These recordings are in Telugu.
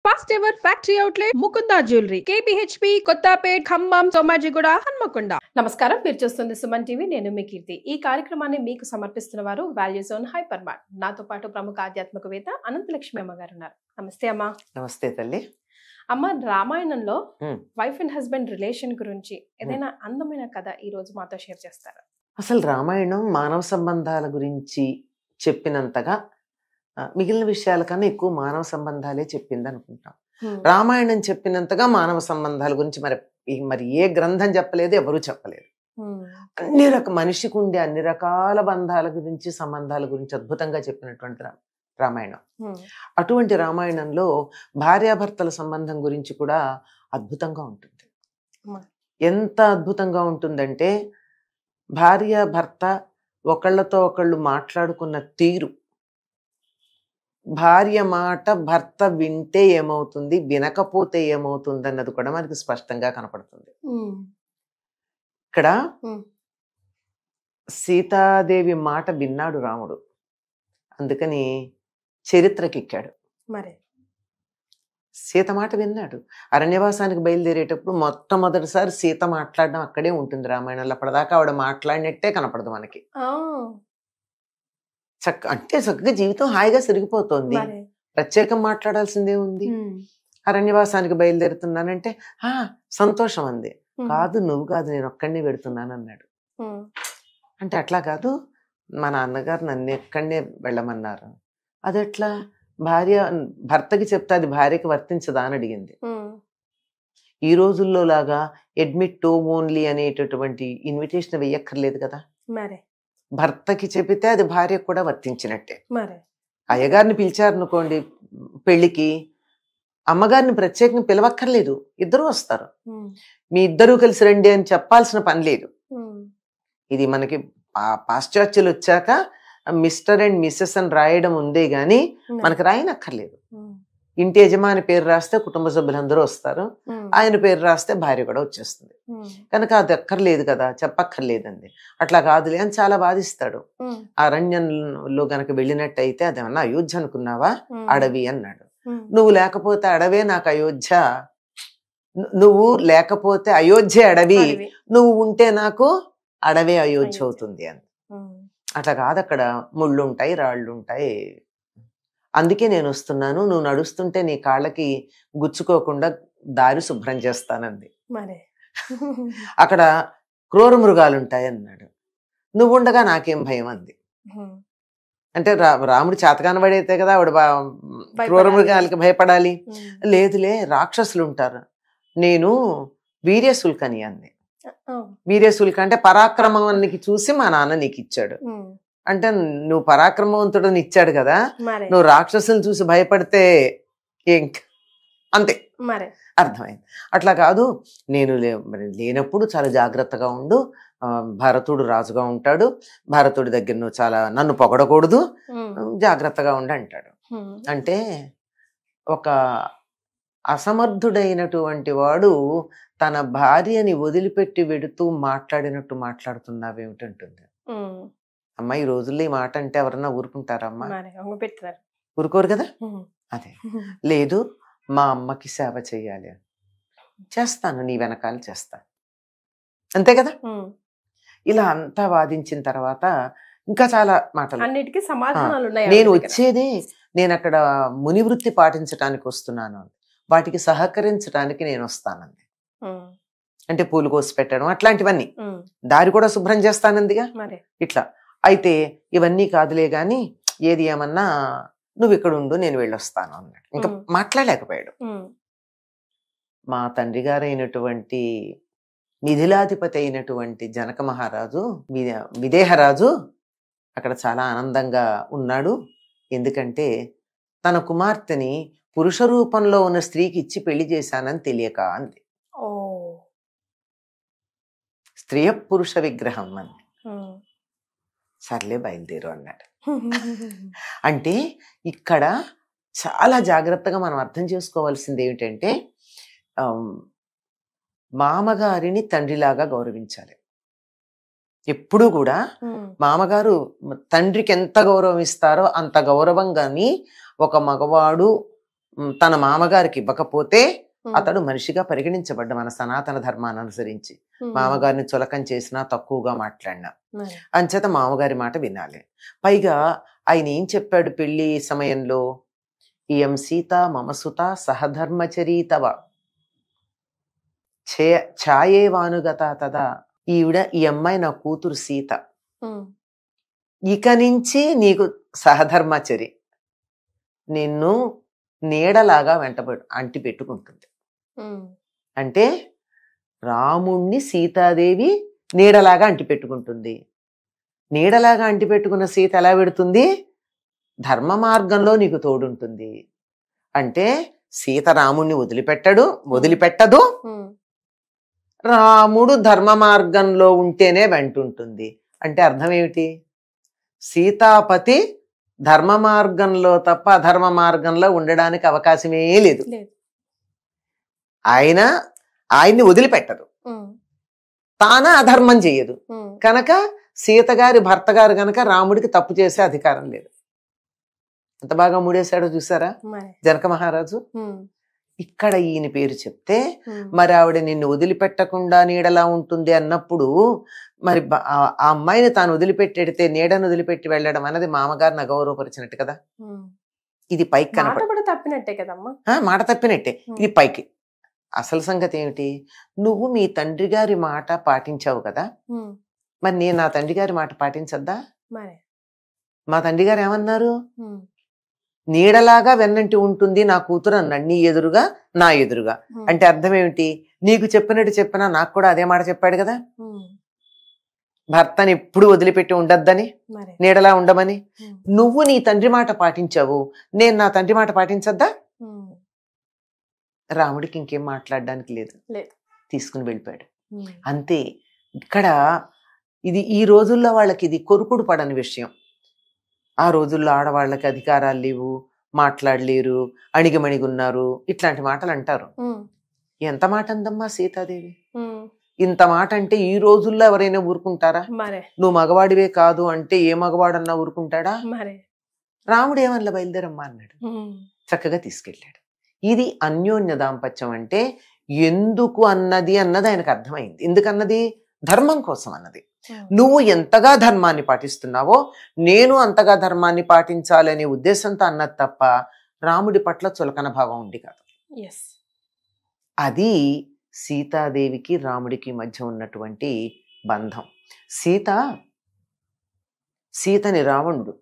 First ever factory outlet Mukunda jewellery KPHB Kothapet Khammam Somajiguda Hanamkonda. నమస్కారం, మీరు చూస్తుంది సుమన్ టీవీ. నేను మీ కీర్తి. ఈ కార్యక్రమాన్ని మీకు సమర్పిస్తున్న వారు వాల్యూ జోన్ హైపర్ మార్ట్. నాతో పాటు ప్రముఖ ఆధ్యాత్మికవేత్త అనంతలక్ష్మి అమ్మ గారు ఉన్నారు. నమస్తే అమ్మా. నమస్తే తల్లి. అమ్మ, రామాయణంలో వైఫ్ అండ్ హస్బెండ్ రిలేషన్ గురించి ఏదైనా అందమైన కథ ఈ రోజు మాతో షేర్ చేస్తారా? అసలు రామాయణం మానవ సంబంధాల గురించి చెప్పినంతగా మిగిలిన విషయాల కన్నా ఎక్కువ మానవ సంబంధాలే చెప్పింది అనుకుంటాం. రామాయణం చెప్పినంతగా మానవ సంబంధాల గురించి మరి ఏ గ్రంథం చెప్పలేదు, ఎవరూ చెప్పలేదు. మనిషికి ఉండే అన్ని రకాల బంధాల గురించి, సంబంధాల గురించి అద్భుతంగా చెప్పినటువంటి రామాయణం. అటువంటి రామాయణంలో భార్యాభర్తల సంబంధం గురించి కూడా అద్భుతంగా ఉంటుంది. ఎంత అద్భుతంగా ఉంటుందంటే, భార్య భర్త ఒకళ్ళతో ఒకళ్ళు మాట్లాడుకున్న తీరు, భార్య మాట భర్త వింటే ఏమవుతుంది, వినకపోతే ఏమవుతుంది అన్నది కూడా మనకి స్పష్టంగా కనపడుతుంది. ఇక్కడ సీతాదేవి మాట విన్నాడు రాముడు, అందుకని చరిత్రకెక్కాడు. మరి సీత మాట విన్నాడు. అరణ్యవాసానికి బయలుదేరేటప్పుడు మొట్టమొదటిసారి సీత మాట్లాడడం అక్కడే ఉంటుంది రామాయణంలో. అప్పటిదాకా ఆవిడ మాట్లాడినట్టే కనపడదు మనకి. చక్కగా జీవితం హాయిగా సిరిగిపోతుంది. ప్రత్యేకం మాట్లాడాల్సిందే ఉంది. అరణ్యవాసానికి బయలుదేరుతున్నానంటే సంతోషం అంది. కాదు, నువ్వు కాదు, నేను ఒక్కడినే పెడుతున్నాను అన్నాడు. అంటే అట్లా కాదు, మా నాన్నగారు నన్ను ఎక్కడనే వెళ్ళమన్నారు. అదెట్లా భర్తకి చెప్తే అది భార్యకి వర్తించదా అని అడిగింది. ఈ రోజుల్లో లాగా అడ్మిట్ టు ఓన్లీ అనేటటువంటి ఇన్విటేషన్ వెయ్యక్కర్లేదు కదా. భర్తకి చెబితే అది భార్యకు కూడా వర్తించినట్టే. అయ్యగారిని పిలిచారనుకోండి పెళ్లికి, అమ్మగారిని ప్రత్యేకంగా పిలవక్కర్లేదు, ఇద్దరు వస్తారు. మీ ఇద్దరూ కలిసి రండి అని చెప్పాల్సిన పని లేదు. ఇది మనకి పాశ్చాత్యులు వచ్చాక మిస్టర్ అండ్ మిస్సెస్ అని రాయడం ఉందే గాని మనకి రాయనక్కర్లేదు. ఇంటి యజమాని పేరు రాస్తే కుటుంబ సభ్యులందరూ వస్తారు, ఆయన పేరు రాస్తే భార్య కూడా వచ్చేస్తుంది. కనుక అది అక్కర్లేదు కదా, చెప్పక్కర్లేదండి. అట్లా కాదులే అని చాలా బాధిస్తాడు. అరణ్యంలో గనక వెళ్ళినట్టయితే అదేమన్నా అయోధ్య అనుకున్నావా, అడవి అన్నాడు. నువ్వు లేకపోతే అడవే నాకు అయోధ్య, నువ్వు లేకపోతే అయోధ్య అడవి, నువ్వు ఉంటే నాకు అడవే అయోధ్య అవుతుంది అని. అట్లా కాదు, అక్కడ ముళ్ళు ఉంటాయి, రాళ్ళు ఉంటాయి, అందుకే నేను వస్తున్నాను, నువ్వు నడుస్తుంటే నీ కాళ్ళకి గుచ్చుకోకుండా దారి శుభ్రం చేస్తానంది. అక్కడ క్రూర మృగాలు ఉంటాయి అన్నాడు. నువ్వు ఉండగా నాకేం భయం అంది. అంటే రాముడు చేతకానబడైతే కదా ఆవిడ క్రూర మృగాలకి భయపడాలి. లేదులే, రాక్షసులు ఉంటారు, నేను వీర్యశుల్కని అంది. వీర్యశుల్క అంటే పరాక్రమానికి చూసి మా నాన్న నీకు ఇచ్చాడు. అంటే నువ్వు పరాక్రమవంతుడని ఇచ్చాడు కదా, నువ్వు రాక్షసులు చూసి భయపడితే అంతే, అర్థమైంది. అట్లా కాదు, నేను లేనప్పుడు చాలా జాగ్రత్తగా ఉండు, భరతుడు రాజుగా ఉంటాడు, భరతుడి దగ్గర నువ్వు చాలా నన్ను పొగడకూడదు, జాగ్రత్తగా ఉండు అంటాడు. అంటే ఒక అసమర్థుడైనటువంటి వాడు తన భార్యని వదిలిపెట్టి వెడుతూ మాట్లాడినట్టు మాట్లాడుతున్నావేమిటంటుంది. అమ్మ, ఈ రోజుల్లో ఈ మాట అంటే ఎవరన్నా ఊరుకుంటారమ్మా? ఊరుకోరు కదా. అదే, లేదు మా అమ్మకి సేవ చెయ్యాలి, చేస్తాను, నీ వెనకాల చేస్తాను, అంతే కదా. ఇలా అంతా వాదించిన తర్వాత ఇంకా చాలా మాటలు. నేను వచ్చేదే, నేను అక్కడ ముని వృత్తి పాటించడానికి వస్తున్నాను, వాటికి సహకరించడానికి నేను వస్తానంది. అంటే పూలు కోసి పెట్టడం అట్లాంటివన్నీ, దారి కూడా శుభ్రం చేస్తానందిగా. ఇట్లా అయితే ఇవన్నీ కాదులే గాని ఏది ఏమన్నా నువ్వు ఇక్కడ ఉండు, నేను వెళ్ళొస్తాను అన్నాడు. ఇంకా మాట్లాడలేకపోయాడు. మా తండ్రి గారైనటువంటి మిథిలాధిపతి అయినటువంటి జనక మహారాజు, విదేహరాజు అక్కడ చాలా ఆనందంగా ఉన్నాడు. ఎందుకంటే తన కుమార్తెని పురుష రూపంలో ఉన్న స్త్రీకి ఇచ్చి పెళ్లి చేశానని తెలియక అంది. స్త్రీ పురుష విగ్రహం అంది. సర్లే బయలుదేరు అన్నాడు. అంటే ఇక్కడ చాలా జాగ్రత్తగా మనం అర్థం చేసుకోవాల్సింది ఏమిటంటే, మామగారిని తండ్రిలాగా గౌరవించాలి. ఎప్పుడూ కూడా మామగారు తండ్రికి ఎంత గౌరవం ఇస్తారో అంత గౌరవంగాని ఒక మగవాడు తన మామగారికి ఇవ్వకపోతే అతడు మనిషిగా పరిగణించబడ్డ మన సనాతన ధర్మాన్ని అనుసరించి. మామగారిని చులకం చేసినా, తక్కువగా మాట్లాడినా, అంచేత మామగారి మాట వినాలి. పైగా ఆయన ఏం చెప్పాడు పెళ్లి సమయంలో? ఇయం సీత మమసుత సహధర్మచరీతవ ఛాయేవానుగత తదా. ఈ అమ్మాయి నా కూతురు సీత, ఇక నుంచి నీకు సహధర్మచరి, నిన్ను నీడలాగా అంటి పెట్టుకుంటుంది. అంటే రాముణ్ణి సీతాదేవి నీడలాగా అంటి పెట్టుకుంటుంది. నీడలాగా అంటి పెట్టుకున్న సీత ఎలా పెడుతుంది? ధర్మ మార్గంలో నీకు తోడుంటుంది. అంటే సీత రాముణ్ణి వదిలిపెట్టదు, రాముడు ధర్మ మార్గంలో ఉంటేనే వెంటుంటుంది. అంటే అర్థం ఏమిటి? సీతాపతి ధర్మ మార్గంలో తప్ప అధర్మ మార్గంలో ఉండడానికి అవకాశమే లేదు. ఆయన్ని వదిలిపెట్టదు, తాన అధర్మం చెయ్యదు. కనుక సీత గారి భర్త గారు కనుక రాముడికి తప్పు చేసే అధికారం లేదు. ఎంత బాగా ముడేశాడో చూసారా జనక మహారాజు. ఇక్కడ ఈయన పేరు చెప్తే మరి ఆవిడ నిన్ను వదిలిపెట్టకుండా నీడలా ఉంటుంది అన్నప్పుడు మరి ఆ అమ్మాయిని తాను వదిలిపెట్టెడితే నీడను వదిలిపెట్టి వెళ్ళడం అన్నది మామగారిని అగౌరవపరిచినట్టు కదా. ఇది పైకి తప్పినట్టే కదమ్మా, మాట తప్పినట్టే. ఇది పైకి. అసలు సంగతి ఏమిటి? నువ్వు మీ తండ్రి గారి మాట పాటించావు కదా, మరి నేను నా తండ్రి గారి మాట పాటించద్దా? మా తండ్రి గారు ఏమన్నారు? నీడలాగా వెన్నంటి ఉంటుంది నా కూతురు అన్నాడు, నీ ఎదురుగా నా ఎదురుగా. అంటే అర్థం ఏమిటి? నీకు చెప్పినట్టు చెప్పినా నాకు కూడా అదే మాట చెప్పాడు కదా, భర్తని ఎప్పుడు వదిలిపెట్టి ఉండద్దని, నీడలా ఉండమని. నువ్వు నీ తండ్రి మాట పాటించావు, నేను నా తండ్రి మాట పాటించద్దా? రాముడికి ఇంకేం మాట్లాడడానికి లేదు, తీసుకుని వెళ్ళిపోయాడు. అంతే. ఇక్కడ ఇది ఈ రోజుల్లో వాళ్ళకి ఇది కొరుకుడు పడని విషయం. ఆ రోజుల్లో ఆడవాళ్ళకి అధికారాలు లేవు, మాట్లాడలేరు, అణిగిమణిగున్నారు, ఇట్లాంటి మాటలు అంటారు. ఎంత మాట అందమ్మా సీతాదేవి. ఇంత మాట అంటే ఈ రోజుల్లో ఎవరైనా ఊరుకుంటారా? నువ్వు మగవాడివే కాదు అంటే ఏ మగవాడన్నా ఊరుకుంటాడా? రాముడు ఏమన్నా బయలుదేరమ్మా అన్నాడు, చక్కగా తీసుకెళ్ళాడు. ఇది అన్యోన్య దాంపత్యం. అంటే ఎందుకు అన్నది ఆయనకు అర్థమైంది. ఎందుకన్నది? ధర్మం కోసం అన్నది. నువ్వు ఎంతగా ధర్మాన్ని పాటిస్తున్నావో నేను అంతగా ధర్మాన్ని పాటించాలనే ఉద్దేశంతో అన్నది తప్ప రాముడి పట్ల చులకన భావం ఉంది కాదు. అది సీతాదేవికి రాముడికి మధ్య ఉన్నటువంటి బంధం. సీతని రావణుడు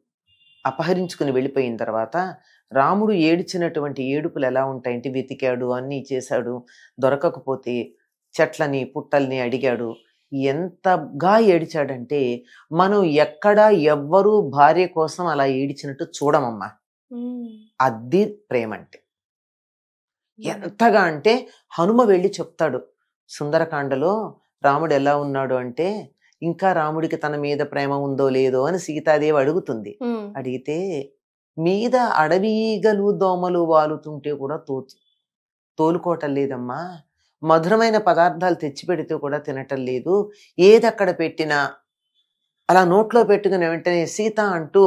అపహరించుకుని వెళ్ళిపోయిన తర్వాత రాముడు ఏడ్చినటువంటి ఏడుపులు ఎలా ఉంటాయంటే, వెతికాడు, అన్నీ చేశాడు, దొరకకపోతే చెట్లని పుట్టల్ని అడిగాడు. ఎంతగా ఏడిచాడంటే మనం ఎక్కడా ఎవ్వరూ భార్య కోసం అలా ఏడిచినట్టు చూడమమ్మా. అది ప్రేమ అంటే. ఎంతగా అంటే హనుమ వెళ్ళి చెప్తాడు సుందరకాండలో, రాముడు ఎలా ఉన్నాడు అంటే, ఇంకా రాముడికి తన మీద ప్రేమ ఉందో లేదో అని సీతాదేవి అడుగుతుంది. అడిగితే మీద అడవిగలు దోమలు వాలుతుంటే కూడా తోలుకోవటం లేదమ్మా, మధురమైన పదార్థాలు తెచ్చిపెడితే కూడా తినటం లేదు, ఏదక్కడ పెట్టినా అలా నోట్లో పెట్టుకుని వెంటనే సీత అంటూ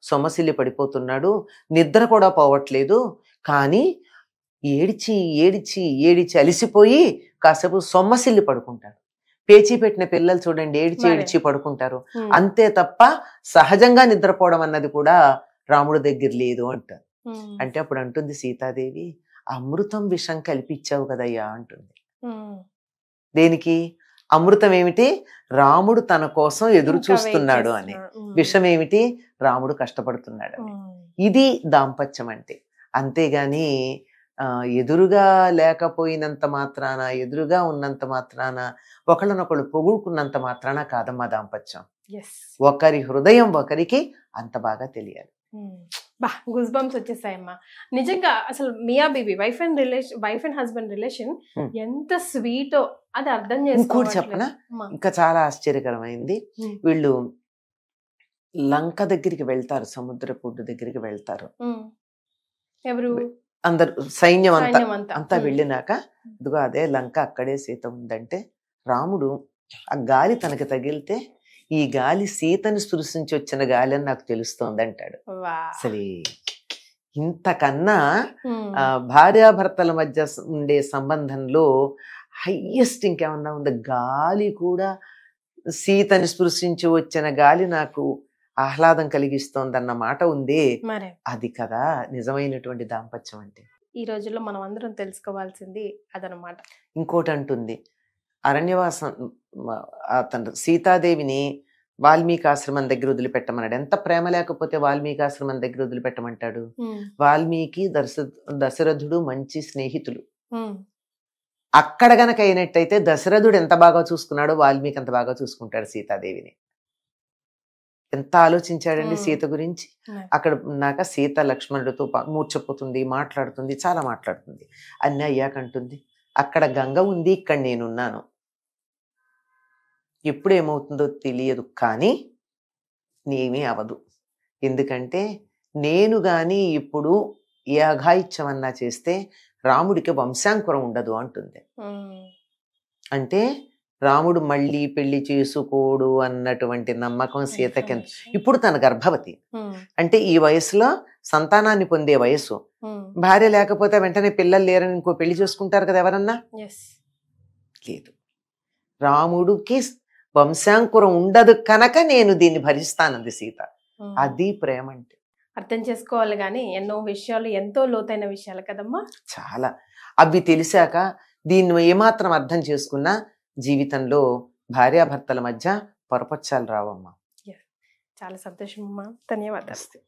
సొమ్మసిల్లి పడిపోతున్నాడు, నిద్ర కూడా పోవట్లేదు. కానీ ఏడిచి ఏడిచి ఏడిచి అలిసిపోయి కాసేపు సొమ్మసిల్లి పడుకుంటాడు. పేచీ పెట్టిన పిల్లలు చూడండి, ఏడిచి ఏడిచి పడుకుంటారు, అంతే తప్ప సహజంగా నిద్రపోవడం అన్నది కూడా రాముడి దగ్గర లేదు అంటారు. అంటే అప్పుడు అంటుంది సీతాదేవి, అమృతం విషం కల్పించావు కదయ్యా అంటుంది. దేనికి? అమృతం ఏమిటి? రాముడు తన కోసం ఎదురు చూస్తున్నాడు అని. విషం ఏమిటి? రాముడు కష్టపడుతున్నాడు అని. ఇది దాంపత్యం అంటే. అంతేగాని ఎదురుగా లేకపోయినంత మాత్రాన, ఎదురుగా ఉన్నంత మాత్రాన, ఒకళ్ళనొకళ్ళు పొగుడుకున్నంత మాత్రాన కాదమ్మా దాంపత్యం. ఒకరి హృదయం ఒకరికి అంత బాగా తెలియాలి. గూస్ బంప్స్ వచ్చేసాయమ్మా నిజంగా. అసలు మియా బీబీ వైఫ్ అండ్ హస్బెండ్ రిలేషన్ ఎంత స్వీటో అది అర్థం చేసుకోవాలి. చెప్పనా? ఇంకా చాలా ఆశ్చర్యకరమైంది. వీళ్ళు లంక దగ్గరికి వెళ్తారు, సముద్రపు దగ్గరికి వెళ్తారు. ఎవరు? అందరు సైన్యం అంతా వెళ్ళినాక ఇదిగో అదే లంక, అక్కడే సీత ఉందంటే రాముడు ఆ గాలి తనకి తగిలితే ఈ గాలి సీతని సృష్టించి వచ్చిన గాలి అని నాకు తెలుస్తోంది అంటాడు. అసలు ఇంతకన్నా భార్యాభర్తల మధ్య ఉండే సంబంధంలో హైయెస్ట్ ఇంకేమన్నా ఉందా? గాలి కూడా, సీతని స్పృశించి వచ్చిన గాలి నాకు ఆహ్లాదం కలిగిస్తోందన్న మాట ఉంది. అది కదా నిజమైనటువంటి దాంపత్యం అంటే. ఈ రోజుల్లో మనం అందరం తెలుసుకోవాల్సింది అదనమాట. ఇంకోటి అంటుంది, అరణ్యవాసం అతను సీతాదేవిని వాల్మీకి ఆశ్రమం దగ్గర వదిలిపెట్టమన్నాడు. ఎంత ప్రేమ లేకపోతే వాల్మీకి ఆశ్రమం దగ్గర వదిలిపెట్టమంటాడు? వాల్మీకి దశరథుడు మంచి స్నేహితులు. అక్కడ గనక అయినట్టయితే దశరథుడు ఎంత బాగా చూసుకున్నాడో వాల్మీకి అంత బాగా చూసుకుంటాడు సీతాదేవిని. ఎంత ఆలోచించాడండి సీత గురించి. అక్కడ ఉన్నాక సీత లక్ష్మణుడితో మూర్చపోతుంది, మాట్లాడుతుంది, చాలా మాట్లాడుతుంది. అన్నీ అయ్యాకంటుంది, అక్కడ గంగ ఉంది, ఇక్కడ నేనున్నాను, ఎప్పుడు ఏమవుతుందో తెలియదు, కానీ నేమీ అవదు. ఎందుకంటే నేను గాని ఇప్పుడు ఏ అఘాయిత్యం అన్నా చేస్తే రాముడికి వంశాంకురం ఉండదు అంటుంది. అంటే రాముడు మళ్ళీ పెళ్లి చేసుకోడు అన్నటువంటి నమ్మకం సీతకి. ఇప్పుడు తన గర్భవతి, అంటే ఈ వయసులో సంతానాన్ని పొందే వయసు. భార్య లేకపోతే వెంటనే పిల్లలు లేరని ఇంకో పెళ్లి చేసుకుంటారు కదా ఎవరన్నా? లేదు. రాముడికి వంశాంకురం ఉండదు కనుక నేను దీన్ని భరిస్తానంది సీత. అది ప్రేమ అంటే. అర్థం చేసుకోవాలి గాని ఎన్నో విషయాలు, ఎంతో లోతైన విషయాలు కదమ్మా. చాలా. అవి తెలిసాక దీన్ని ఏమాత్రం అర్థం చేసుకున్నా జీవితంలో భార్యాభర్తల మధ్య పొరపచ్చాలు రావమ్మా. చాలా సంతోషం అమ్మా. ధన్యవాదాలు.